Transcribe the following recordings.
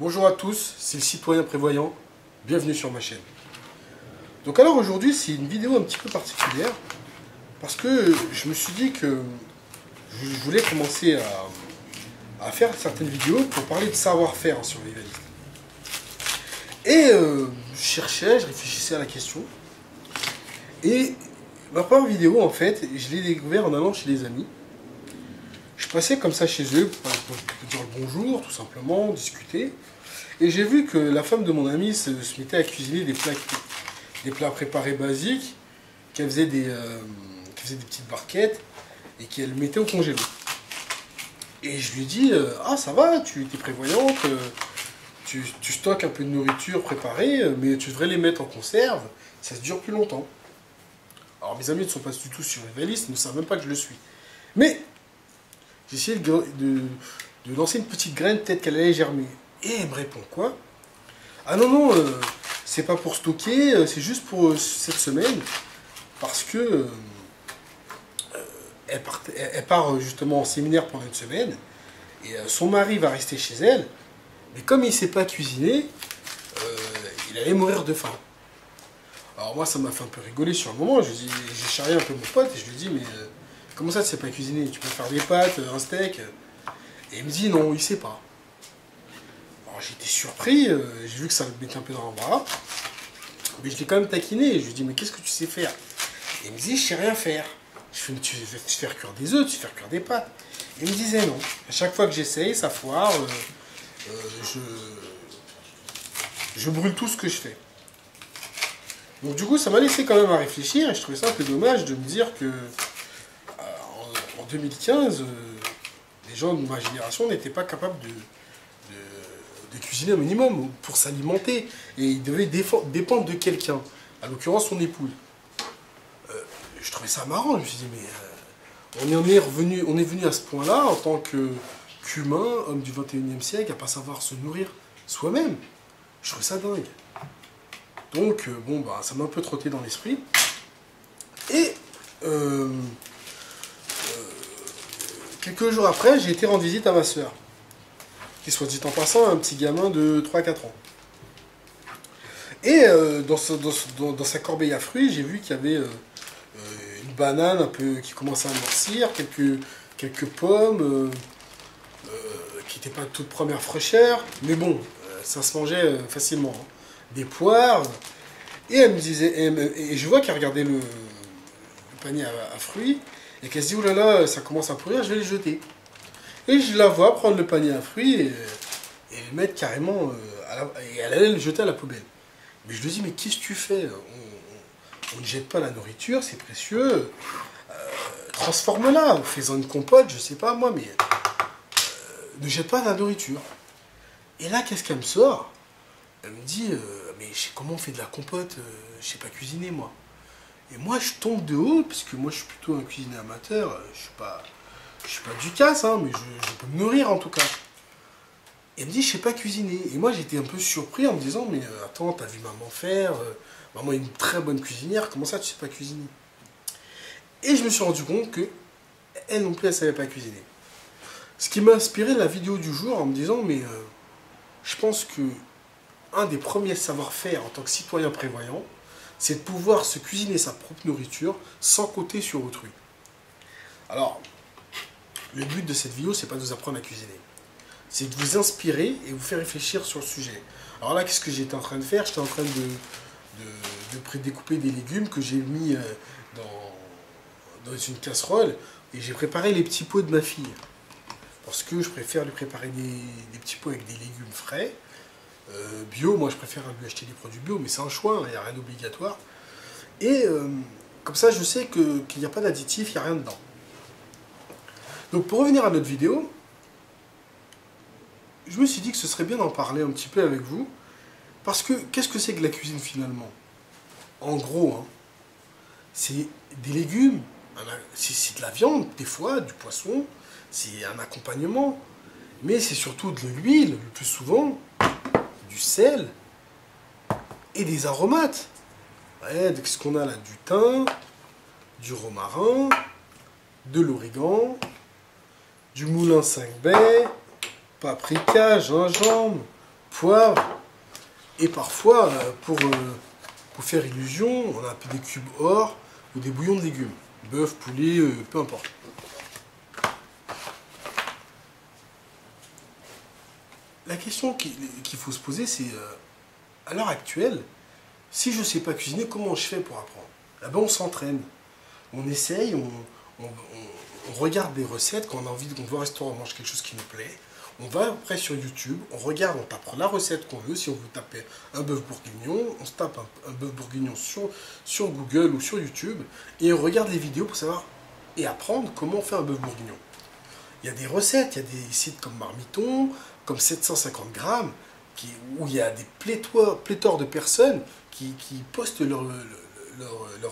Bonjour à tous, c'est le citoyen prévoyant, bienvenue sur ma chaîne. Donc alors aujourd'hui c'est une vidéo un petit peu particulière parce que je me suis dit que je voulais commencer à faire certaines vidéos pour parler de savoir-faire en survivalisme. Et je cherchais, je réfléchissais à la question et ma première vidéo en fait, je l'ai découvert en allant chez des amis. Je passais comme ça chez eux pour dire le bonjour tout simplement, discuter. Et j'ai vu que la femme de mon ami se mettait à cuisiner des plats préparés basiques, qu'elle faisait des petites barquettes et qu'elle mettait au congélo. Et je lui dis ah ça va, tu es prévoyante, tu stockes un peu de nourriture préparée, mais tu devrais les mettre en conserve, ça se dure plus longtemps. Alors mes amis ne sont pas du tout survivalistes, ils ne savent même pas que je le suis. Mais j'ai essayé de lancer une petite graine, peut-être qu'elle allait germer. Et elle me répond quoi? Ah non, non, c'est pas pour stocker, c'est juste pour cette semaine. Parce que elle part justement en séminaire pendant une semaine. Et son mari va rester chez elle. Mais comme il ne sait pas cuisiner, il allait mourir de faim. Alors moi, ça m'a fait un peu rigoler sur le moment. J'ai charrié un peu mon pote et je lui dis, mais comment ça, tu sais pas cuisiner? Tu peux faire des pâtes, un steak? Et il me dit, non, il sait pas. J'étais surpris, j'ai vu que ça me mettait un peu dans l'embarras. Mais je l'ai quand même taquiné. Je lui ai dit, mais qu'est-ce que tu sais faire? Et il me dit, je sais rien faire. Je fais, mais tu vas te faire cuire des œufs, tu vas te faire cuire des pâtes. Et il me disait non. À chaque fois que j'essaye, ça foire. Je brûle tout ce que je fais. Donc du coup, ça m'a laissé quand même à réfléchir. Et je trouvais ça un peu dommage de me dire que en 2015, les gens de ma génération n'étaient pas capables de cuisiner un minimum pour s'alimenter. Et ils devaient dépendre de quelqu'un, à l'occurrence son épouse. Je trouvais ça marrant, je me suis dit, mais on est venu à ce point-là en tant qu'humain, homme du 21e siècle, à pas savoir se nourrir soi-même. Je trouvais ça dingue. Donc, bon, bah, ça m'a un peu trotté dans l'esprit. Et quelques jours après, j'ai été rendre visite à ma soeur, qui soit dit en passant, un petit gamin de 3-4 ans. Et dans sa corbeille à fruits, j'ai vu qu'il y avait une banane un peu qui commençait à noircir, quelques pommes qui n'étaient pas de toute première fraîcheur, mais bon, ça se mangeait facilement. Hein. Des poires. Et elle me disait, et je vois qu'elle regardait le panier à fruits, et qu'elle se dit, oh là là, ça commence à pourrir, je vais les jeter. Et je la vois prendre le panier à fruits et le mettre carrément, et elle allait le jeter à la poubelle. Mais je lui dis, mais qu'est-ce que tu fais? On ne jette pas la nourriture, c'est précieux. Transforme-la, fais-en une compote, je sais pas moi, mais ne jette pas la nourriture. Et là, qu'est-ce qu'elle me sort? Elle me dit, mais je sais comment on fait de la compote, je sais pas cuisiner moi. Et moi, je tombe de haut, puisque moi, je suis plutôt un cuisinier amateur, je suis pas du casse, hein, mais je peux me nourrir en tout cas. Et elle me dit, je sais pas cuisiner. Et moi, j'étais un peu surpris en me disant, mais attends, t'as vu maman faire, maman est une très bonne cuisinière, comment ça tu sais pas cuisiner? Et je me suis rendu compte que elle non plus, elle savait pas cuisiner. Ce qui m'a inspiré la vidéo du jour en me disant, mais je pense que un des premiers savoir-faire en tant que citoyen prévoyant, c'est de pouvoir se cuisiner sa propre nourriture sans compter sur autrui. Alors, le but de cette vidéo, c'est pas de vous apprendre à cuisiner. C'est de vous inspirer et vous faire réfléchir sur le sujet. Alors là, qu'est-ce que j'étais en train de faire? J'étais en train de prédécouper des légumes que j'ai mis dans une casserole et j'ai préparé les petits pots de ma fille. Parce que je préfère lui préparer des petits pots avec des légumes frais. Bio, moi je préfère lui acheter des produits bio, mais c'est un choix, il n'y a rien d'obligatoire. Et comme ça, je sais qu'il n'y a pas d'additif, il n'y a rien dedans. Donc pour revenir à notre vidéo, je me suis dit que ce serait bien d'en parler un petit peu avec vous, parce que qu'est-ce que c'est que la cuisine finalement? En gros, hein, c'est des légumes, c'est de la viande, des fois, du poisson, c'est un accompagnement, mais c'est surtout de l'huile, le plus souvent, du sel et des aromates. Ouais, ce qu'on a là, du thym, du romarin, de l'origan, du moulin 5 baies, paprika, gingembre, poivre, et parfois, pour faire illusion, on a un peu des cubes or ou des bouillons de légumes. Bœuf, poulet, peu importe. La question qu'il faut se poser, c'est à l'heure actuelle, si je ne sais pas cuisiner, comment je fais pour apprendre? Eh ben, on s'entraîne, on essaye, on regarde des recettes. Quand on a envie qu'on va au restaurant, on mange quelque chose qui nous plaît. On va après sur YouTube, on regarde, on tape la recette qu'on veut. Si on veut taper un bœuf bourguignon, on se tape un bœuf bourguignon sur Google ou sur YouTube et on regarde les vidéos pour savoir et apprendre comment on fait un bœuf bourguignon. Il y a des recettes, il y a des sites comme Marmiton, comme 750 grammes, où il y a des pléthores de personnes qui postent leurs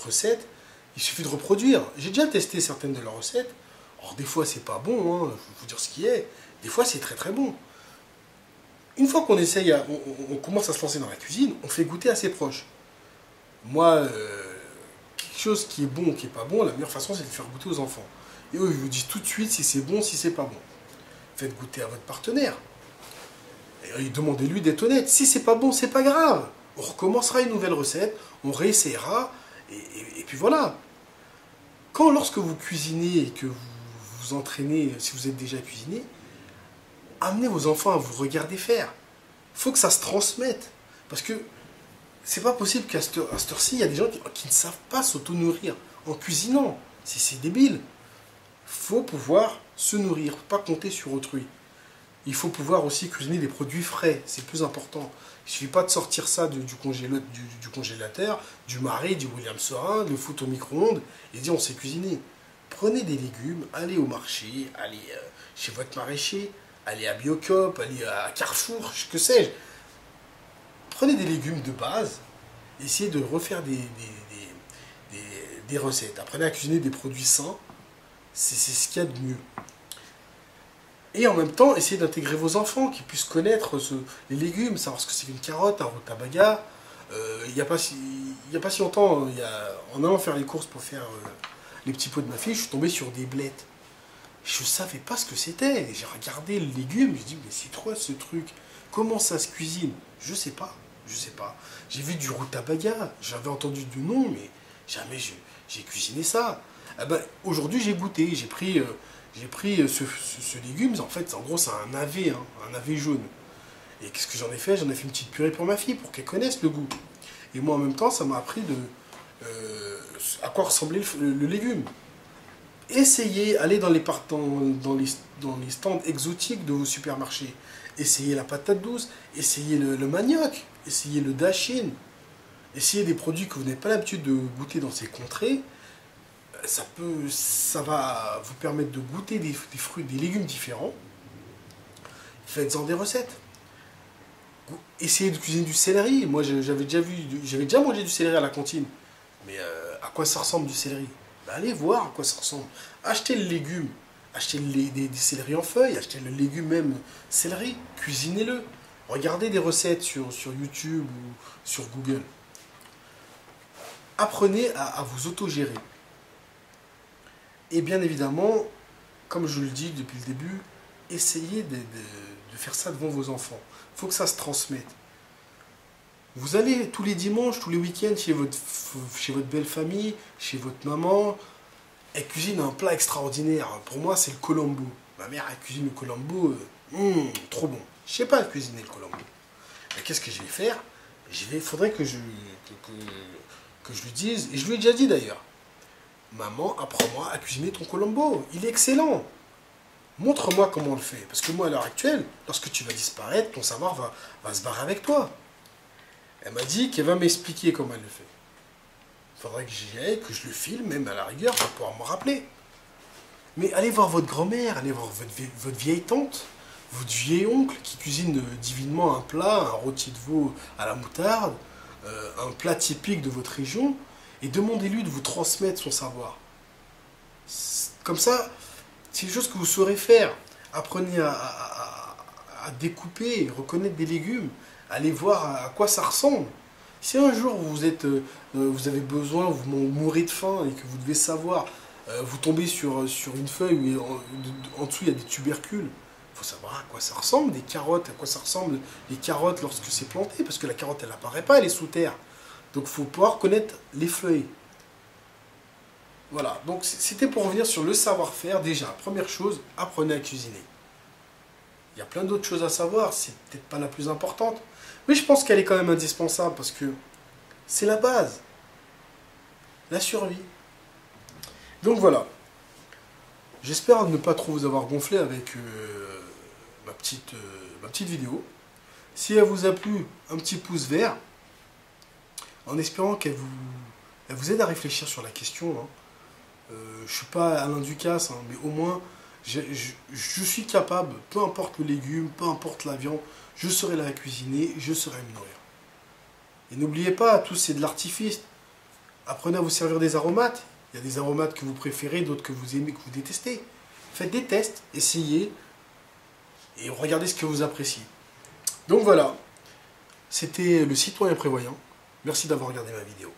recettes. Il suffit de reproduire. J'ai déjà testé certaines de leurs recettes. Alors des fois c'est pas bon, hein, faut vous dire ce qui est. Des fois c'est très très bon. Une fois qu'on essaye, on commence à se lancer dans la cuisine, on fait goûter à ses proches. Moi, quelque chose qui est bon ou qui est pas bon, la meilleure façon c'est de faire goûter aux enfants. Et eux ils vous disent tout de suite si c'est bon, si c'est pas bon. Faites goûter à votre partenaire. Et demandez-lui d'être honnête. Si c'est pas bon, c'est pas grave. On recommencera une nouvelle recette, on réessayera, et puis voilà. Lorsque vous cuisinez et que vous vous entraînez, si vous êtes déjà cuisiné, amenez vos enfants à vous regarder faire. Il faut que ça se transmette. Parce que c'est pas possible qu'à cette heure-ci, il y a des gens qui ne savent pas s'auto-nourrir en cuisinant. C'est débile. Il faut pouvoir se nourrir, pas compter sur autrui. Il faut pouvoir aussi cuisiner des produits frais, c'est plus important. Il ne suffit pas de sortir ça du congélateur, du Marais, du William Sorin, de le foutre au micro-ondes et dire on sait cuisiner. Prenez des légumes, allez au marché, allez chez votre maraîcher, allez à Biocop, allez à Carrefour, que sais-je. Prenez des légumes de base, essayez de refaire des recettes. Apprenez à cuisiner des produits sains, c'est ce qu'il y a de mieux. Et en même temps, essayez d'intégrer vos enfants, qui puissent connaître les légumes, savoir ce que c'est qu'une carotte, un rutabaga. Il n'y a pas si longtemps, en allant faire les courses pour faire les petits pots de ma fille, je suis tombé sur des blettes. Je ne savais pas ce que c'était. J'ai regardé le légume, je dis mais c'est quoi ce truc? Comment ça se cuisine? Je sais pas. J'ai vu du rutabaga, j'avais entendu du nom, mais jamais j'ai cuisiné ça. Ah ben, aujourd'hui j'ai goûté, j'ai pris ce légume, en fait, en gros, c'est un navet, hein, un navet jaune. Et qu'est-ce que j'en ai fait? J'en ai fait une petite purée pour ma fille, pour qu'elle connaisse le goût. Et moi, en même temps, ça m'a appris à quoi ressemblait le légume. Essayez, allez dans les stands exotiques de vos supermarchés. Essayez la patate douce, essayez le manioc, essayez le dachine. Essayez des produits que vous n'avez pas l'habitude de goûter dans ces contrées. Ça va vous permettre de goûter des fruits, des légumes différents. Faites-en des recettes. Essayez de cuisiner du céleri. Moi, j'avais déjà mangé du céleri à la cantine. Mais à quoi ça ressemble du céleri? Ben, allez voir à quoi ça ressemble. Achetez le légume. Achetez des céleris en feuilles. Achetez le légume même céleri. Cuisinez-le. Regardez des recettes sur YouTube ou sur Google. Apprenez à vous autogérer. Et bien évidemment, comme je le dis depuis le début, essayez de faire ça devant vos enfants. Il faut que ça se transmette. Vous allez tous les dimanches, tous les week-ends chez votre belle famille, chez votre maman. Elle cuisine un plat extraordinaire. Pour moi, c'est le colombo. Ma mère, elle cuisine le colombo. Trop bon. Je ne sais pas cuisiner le colombo. Mais qu'est-ce que je vais faire? Il faudrait que je lui dise, et je lui ai déjà dit d'ailleurs, maman, apprends-moi à cuisiner ton colombo. Il est excellent. Montre-moi comment on le fait. Parce que moi, à l'heure actuelle, lorsque tu vas disparaître, ton savoir va se barrer avec toi. Elle m'a dit qu'elle va m'expliquer comment elle le fait. Il faudrait que j'y aille, que je le filme, même à la rigueur, pour pouvoir me rappeler. Mais allez voir votre grand-mère, allez voir votre vieille tante, votre vieil oncle qui cuisine divinement un plat, un rôti de veau à la moutarde, un plat typique de votre région, et demandez-lui de vous transmettre son savoir. Comme ça, c'est des choses que vous saurez faire. Apprenez à découper, reconnaître des légumes, allez voir à quoi ça ressemble. Si un jour vous avez besoin, vous mourrez de faim et que vous devez savoir, vous tombez sur une feuille où en dessous il y a des tubercules, faut savoir à quoi ça ressemble des carottes, à quoi ça ressemble les carottes lorsque c'est planté, parce que la carotte, elle apparaît pas, elle est sous terre. Donc il faut pouvoir connaître les feuilles. Voilà, donc c'était pour revenir sur le savoir-faire. Déjà, première chose, apprenez à cuisiner. Il y a plein d'autres choses à savoir, c'est peut-être pas la plus importante, mais je pense qu'elle est quand même indispensable parce que c'est la base, la survie. Donc voilà, j'espère ne pas trop vous avoir gonflé avec ma petite vidéo. Si elle vous a plu, un petit pouce vert, en espérant elle vous aide à réfléchir sur la question. Hein. Je ne suis pas Alain Ducasse, hein, mais au moins je suis capable, peu importe le légume, peu importe la viande, je serai là à cuisiner, je serai à me nourrir. Et n'oubliez pas, tout c'est de l'artifice. Apprenez à vous servir des aromates. Il y a des aromates que vous préférez, d'autres que vous aimez, que vous détestez. Faites des tests, essayez, et regardez ce que vous appréciez. Donc voilà, c'était le citoyen prévoyant. Merci d'avoir regardé ma vidéo.